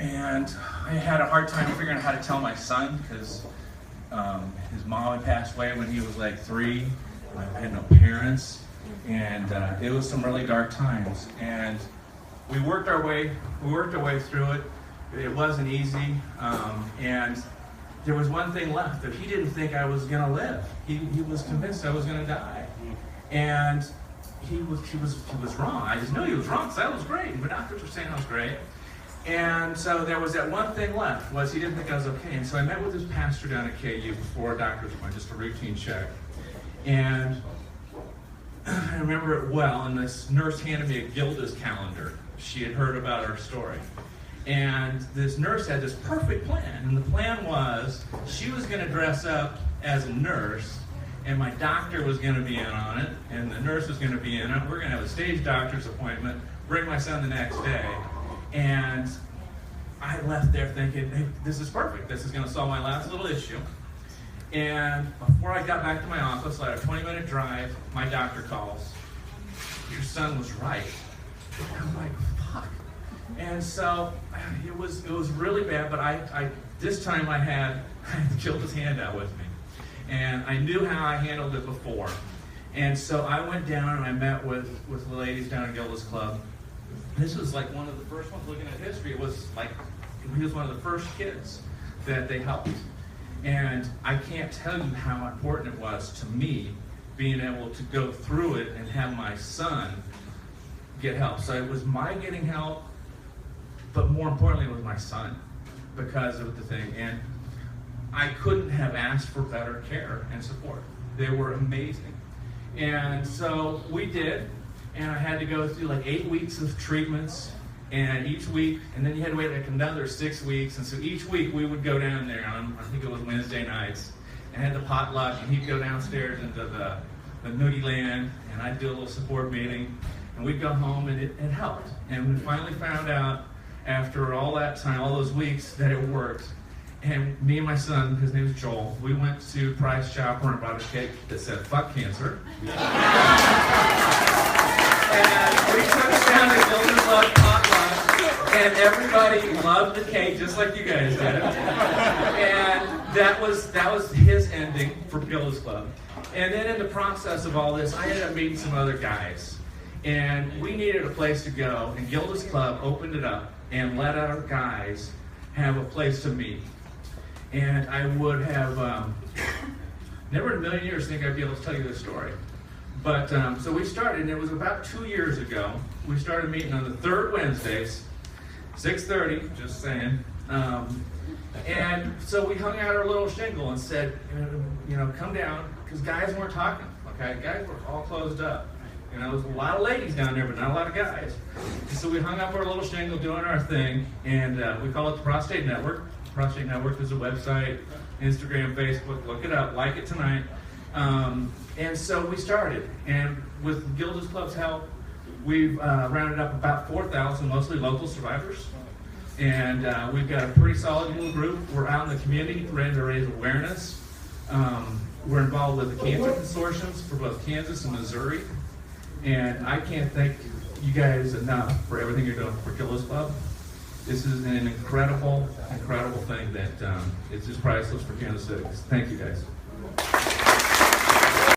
And I had a hard time figuring out how to tell my son because his mom had passed away when he was like 3. I had no parents, and it was some really dark times. And we worked our way through it. It wasn't easy, and there was one thing left, that he didn't think I was going to live. He was convinced I was going to die, and he was wrong. I just knew he was wrong because I was great, and the doctors were saying I was great. And so there was that one thing left, was he didn't think I was okay. And so I met with his pastor down at KU before a doctor's appointment, just a routine check. And I remember it well, and this nurse handed me a Gildas calendar. She had heard about our story. And this nurse had this perfect plan. And the plan was, she was going to dress up as a nurse, and my doctor was going to be in on it, and the nurse was going to be in it. We're going to have a stage doctor's appointment, bring my son the next day. And I left there thinking, hey, this is perfect. This is going to solve my last little issue. And before I got back to my office, like a 20-minute drive, my doctor calls. Your son was right. And I'm like, fuck. And so it was really bad, but I this time I had Gildas' handout with me. And I knew how I handled it before. And so I went down and I met with the ladies down at Gildas Club. This was like one of the first ones. Looking at history, it was like he was one of the first kids that they helped. And I can't tell you how important it was to me being able to go through it and have my son get help. So it was my getting help, but more importantly, it was my son because of the thing. And I couldn't have asked for better care and support. They were amazing. And so we did. And I had to go through like 8 weeks of treatments, and each week, and then you had to wait like another 6 weeks. And so each week we would go down there on, I think it was Wednesday nights, and had the potluck, and he'd go downstairs into the Noogie Land, and I'd do a little support meeting, and we'd go home, and it helped. And we finally found out after all that time, all those weeks, that it worked. And me and my son, his name is Joel, we went to Price Chopper and bought a cake that said, "Fuck cancer." And we took it down to Gildas Club potluck, and everybody loved the cake just like you guys did. And that was his ending for Gildas Club. And then in the process of all this, I ended up meeting some other guys. And we needed a place to go, and Gildas Club opened it up and let our guys have a place to meet. And I would have never in a million years think I'd be able to tell you this story. But so we started, and it was about 2 years ago. We started meeting on the third Wednesdays, 6:30, just saying. And so we hung out our little shingle and said, come down, because guys weren't talking, okay? Guys were all closed up. There was a lot of ladies down there, but not a lot of guys. And so we hung up our little shingle doing our thing, and we call it the Prostate Network. Prostate Network is a website, Instagram, Facebook, look it up, like it tonight. And so we started, and with Gildas Club's help, we've rounded up about 4,000, mostly local survivors. And we've got a pretty solid little group. We're out in the community, ready to raise awareness. We're involved with the cancer consortiums for both Kansas and Missouri. And I can't thank you guys enough for everything you're doing for Gildas Club. This is an incredible, incredible thing that it's just priceless for Kansas City. Thank you guys.